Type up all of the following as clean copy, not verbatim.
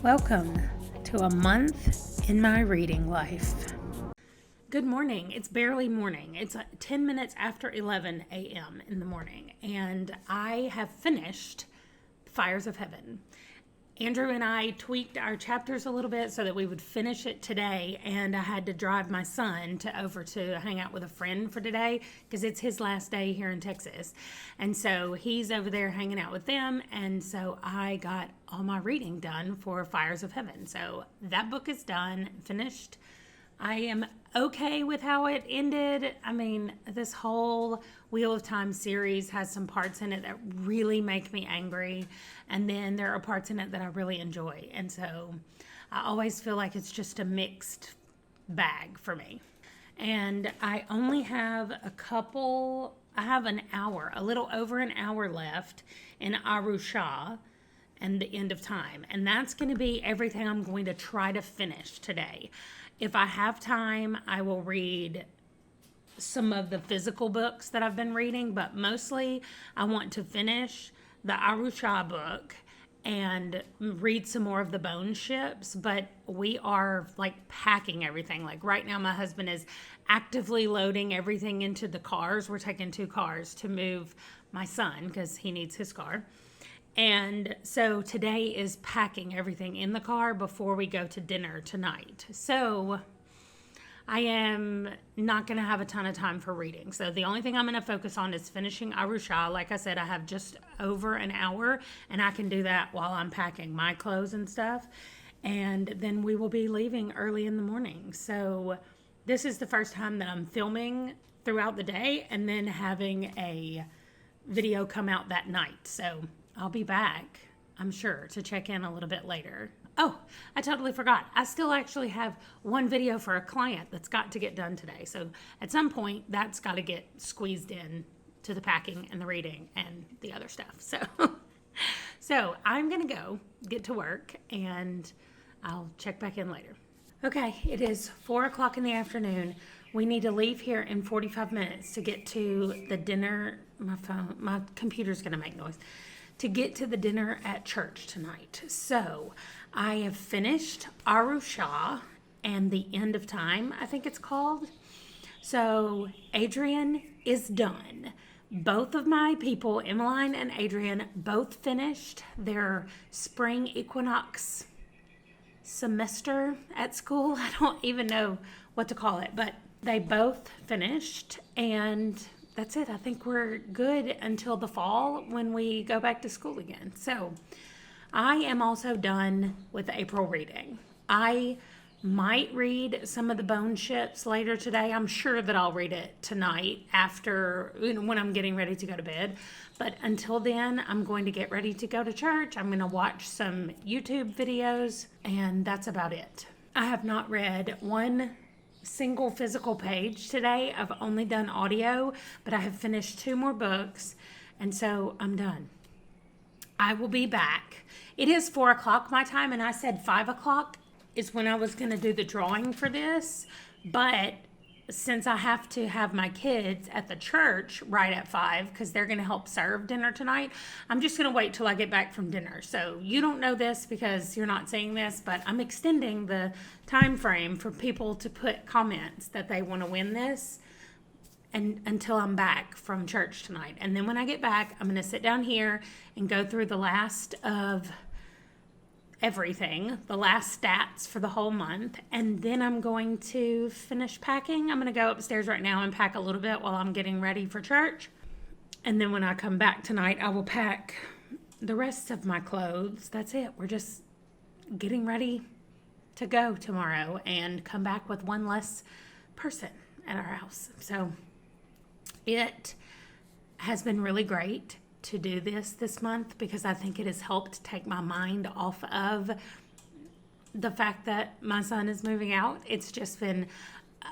Welcome to a month in my reading life. Good morning. It's barely morning. It's 10 minutes after 11 a.m. in the morning, and I have finished Fires of Heaven. Andrew and I tweaked our chapters a little bit so that we would finish it today, and I had to drive my son over to hang out with a friend for today because it's his last day here in Texas. And so he's over there hanging out with them, and so I got all my reading done for Fires of Heaven. So that book is done, finished. I am okay with how it ended. I mean, this whole Wheel of Time series has some parts in it that really make me angry. And then there are parts in it that I really enjoy. And so I always feel like it's just a mixed bag for me. And I only have I have an hour, a little over an hour left in Arusha and the End of Time. And that's going to be everything I'm going to try to finish today. If I have time, I will read some of the physical books that I've been reading, but mostly I want to finish the Arusha book and read some more of the Bone Ships. But we are like packing everything. Like right now, my husband is actively loading everything into the cars. We're taking 2 cars to move my son because he needs his car. And so today is packing everything in the car before we go to dinner tonight. So I am not going to have a ton of time for reading. So the only thing I'm going to focus on is finishing Arusha. Like I said, I have just over an hour, and I can do that while I'm packing my clothes and stuff. And then we will be leaving early in the morning. So this is the first time that I'm filming throughout the day and then having a video come out that night. So I'll be back, I'm sure, to check in a little bit later. Oh, I totally forgot. I still actually have one video for a client that's got to get done today. So at some point, that's got to get squeezed in to the packing and the reading and the other stuff. So I'm going to go get to work, and I'll check back in later. Okay, it is 4 o'clock in the afternoon. We need to leave here in 45 minutes to get to the dinner. My computer's going to make noise. To get to the dinner at church tonight. So I have finished Arusha and the End of Time, I think it's called. So Adrian is done. Both of my people, Emmeline and Adrian, both finished their spring equinox semester at school. I don't even know what to call it, but they both finished, and that's it. I think we're good until the fall when we go back to school again. So I am also done with April reading. I might read some of the Bone Ships later today. I'm sure that I'll read it tonight when I'm getting ready to go to bed. But until then, I'm going to get ready to go to church. I'm going to watch some YouTube videos, and that's about it. I have not read one single physical page today. I've only done audio, but I have finished 2 more books, and so I'm done. I will be back. It is 4 o'clock my time, and I said 5 o'clock is when I was going to do the drawing for this, but since I have to have my kids at the church right at 5 because they're going to help serve dinner tonight, I'm just going to wait till I get back from dinner. So you don't know this because you're not seeing this, but I'm extending the time frame for people to put comments that they want to win this and until I'm back from church tonight. And then when I get back, I'm going to sit down here and go through the last of everything, the last stats for the whole month, and then I'm going to finish packing. I'm going to go upstairs right now and pack a little bit while I'm getting ready for church. And then when I come back tonight, I will pack the rest of my clothes. That's it. We're just getting ready to go tomorrow and come back with one less person at our house. So it has been really great to do this month because I think it has helped take my mind off of the fact that my son is moving out. It's just been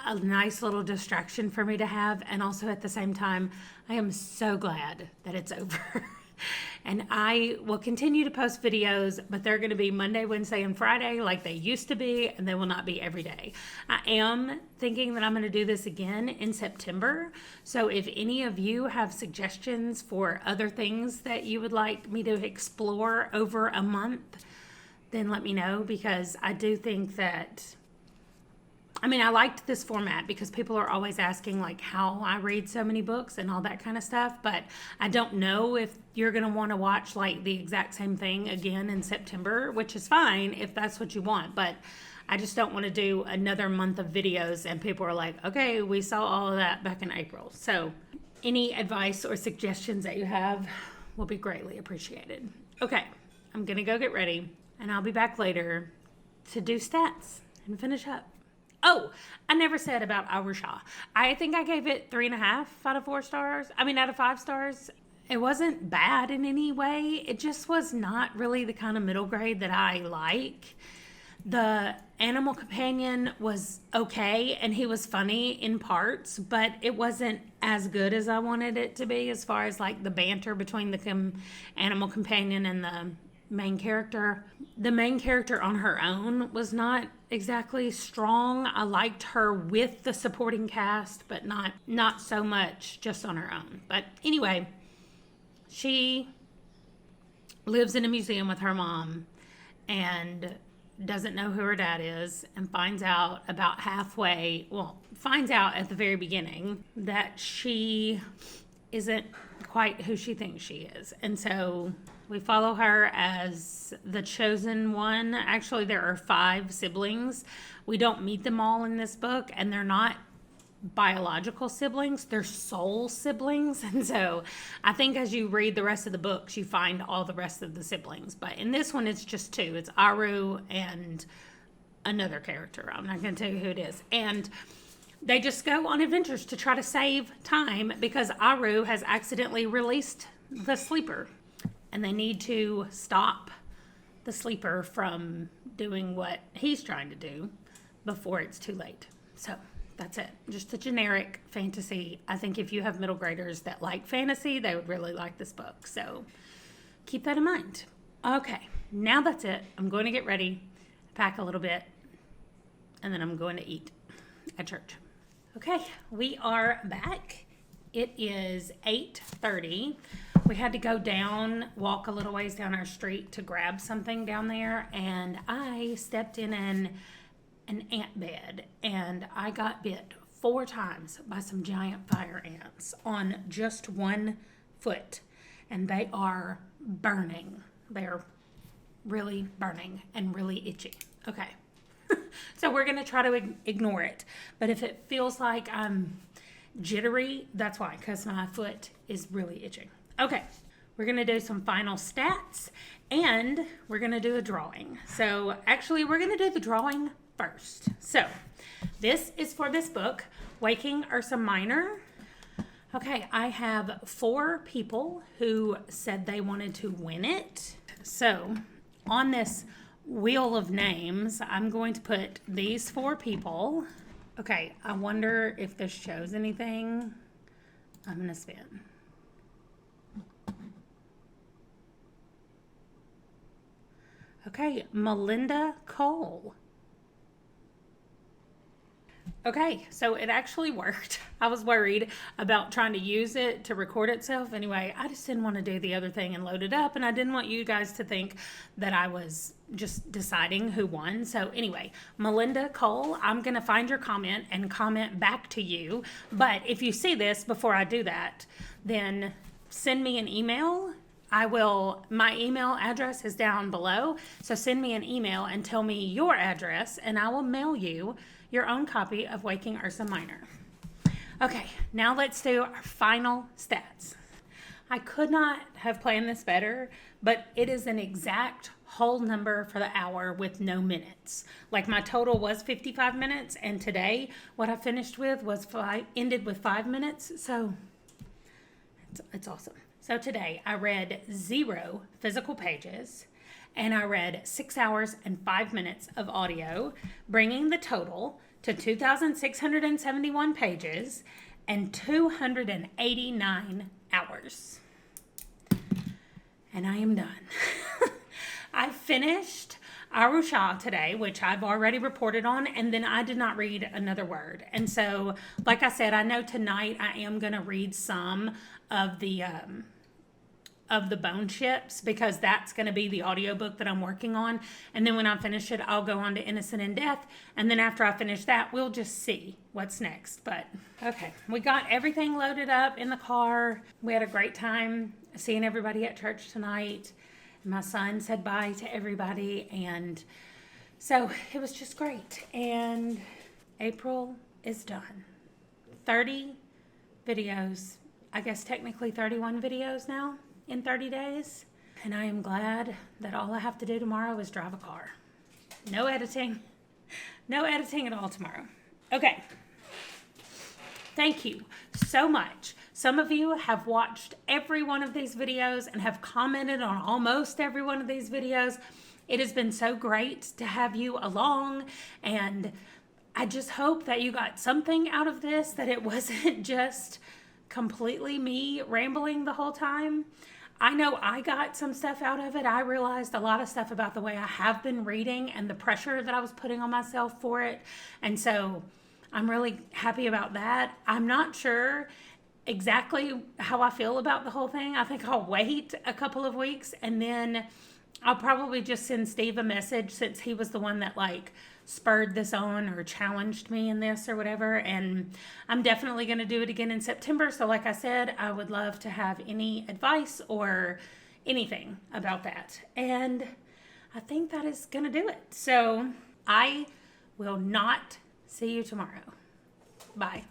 a nice little distraction for me to have, and also at the same time I am so glad that it's over. And I will continue to post videos, but they're going to be Monday, Wednesday, and Friday like they used to be, and they will not be every day. I am thinking that I'm going to do this again in September. So if any of you have suggestions for other things that you would like me to explore over a month, then let me know, because I do think that, I liked this format because people are always asking like how I read so many books and all that kind of stuff. But I don't know if you're going to want to watch like the exact same thing again in September, which is fine if that's what you want. But I just don't want to do another month of videos and people are like, okay, we saw all of that back in April. So any advice or suggestions that you have will be greatly appreciated. Okay, I'm going to go get ready and I'll be back later to do stats and finish up. Oh, I never said about Arusha. I think I gave it 3.5 out of 4 stars. Out of 5 stars. It wasn't bad in any way. It just was not really the kind of middle grade that I like. The animal companion was okay, and he was funny in parts, but it wasn't as good as I wanted it to be as far as like the banter between the animal companion and the main character. The main character on her own was not exactly strong. I liked her with the supporting cast, but not so much just on her own. But anyway, she lives in a museum with her mom and doesn't know who her dad is, and finds out at the very beginning that she isn't quite who she thinks she is. And so we follow her as the chosen one. Actually, there are 5 siblings. We don't meet them all in this book, and they're not biological siblings, they're soul siblings. And so I think as you read the rest of the books, you find all the rest of the siblings. But in this one, it's just 2. It's Aru and another character. I'm not going to tell you who it is. And they just go on adventures to try to save time because Aru has accidentally released the sleeper. And they need to stop the sleeper from doing what he's trying to do before it's too late. So that's it. Just a generic fantasy. I think if you have middle graders that like fantasy, they would really like this book. So keep that in mind. Okay, now that's it. I'm going to get ready, pack a little bit, and then I'm going to eat at church. Okay, we are back. It is 8:30. We had to go walk a little ways down our street to grab something down there, and I stepped in an ant bed, and I got bit 4 times by some giant fire ants on just 1 foot, and they are burning. They're really burning and really itchy. Okay. So we're going to try to ignore it, but if it feels like I'm jittery, that's why, because my foot is really itching. Okay, we're going to do some final stats, and we're going to do a drawing. So actually, we're going to do the drawing first. So this is for this book, Waking Ursa Minor. Okay, I have 4 people who said they wanted to win it. So on this wheel of names, I'm going to put these 4 people. Okay, I wonder if this shows anything. I'm going to spin. Okay, Melinda Cole. Okay, so it actually worked. I was worried about trying to use it to record itself. Anyway, I just didn't want to do the other thing and load it up, and I didn't want you guys to think that I was just deciding who won. So anyway, Melinda Cole, I'm going to find your comment and comment back to you. But if you see this before I do that, then send me an email. My email address is down below. So send me an email and tell me your address, and I will mail you your own copy of Waking Ursa Minor. Okay, now let's do our final stats. I could not have planned this better, but it is an exact whole number for the hour with no minutes. Like my total was 55 minutes, and today what I finished with was ended with 5 minutes. So it's awesome. So today I read 0 physical pages, and I read 6 hours and 5 minutes of audio, bringing the total to 2,671 pages and 289 hours. And I am done. I finished Arusha today, which I've already reported on, and then I did not read another word. And so, like I said, I know tonight I am going to read some of the of the Bone Ships, because that's going to be the audiobook that I'm working on. And then when I finish it, I'll go on to Innocent in Death. And then after I finish that, we'll just see what's next. But okay, we got everything loaded up in the car. We had a great time seeing everybody at church tonight. My son said bye to everybody. And so it was just great. And April is done. 30 videos. I guess technically 31 videos now in 30 days. And I am glad that all I have to do tomorrow is drive a car. No editing. No editing at all tomorrow. Okay. Thank you so much. Some of you have watched every one of these videos and have commented on almost every one of these videos. It has been so great to have you along, and I just hope that you got something out of this, that it wasn't just completely me rambling the whole time. I know I got some stuff out of it. I realized a lot of stuff about the way I have been reading and the pressure that I was putting on myself for it. And so I'm really happy about that. I'm not sure exactly how I feel about the whole thing. I think I'll wait a couple of weeks, and then I'll probably just send Steve a message, since he was the one that spurred this on or challenged me in this or whatever. And I'm definitely going to do it again in September. So like I said, I would love to have any advice or anything about that. And I think that is going to do it. So I will not see you tomorrow. Bye.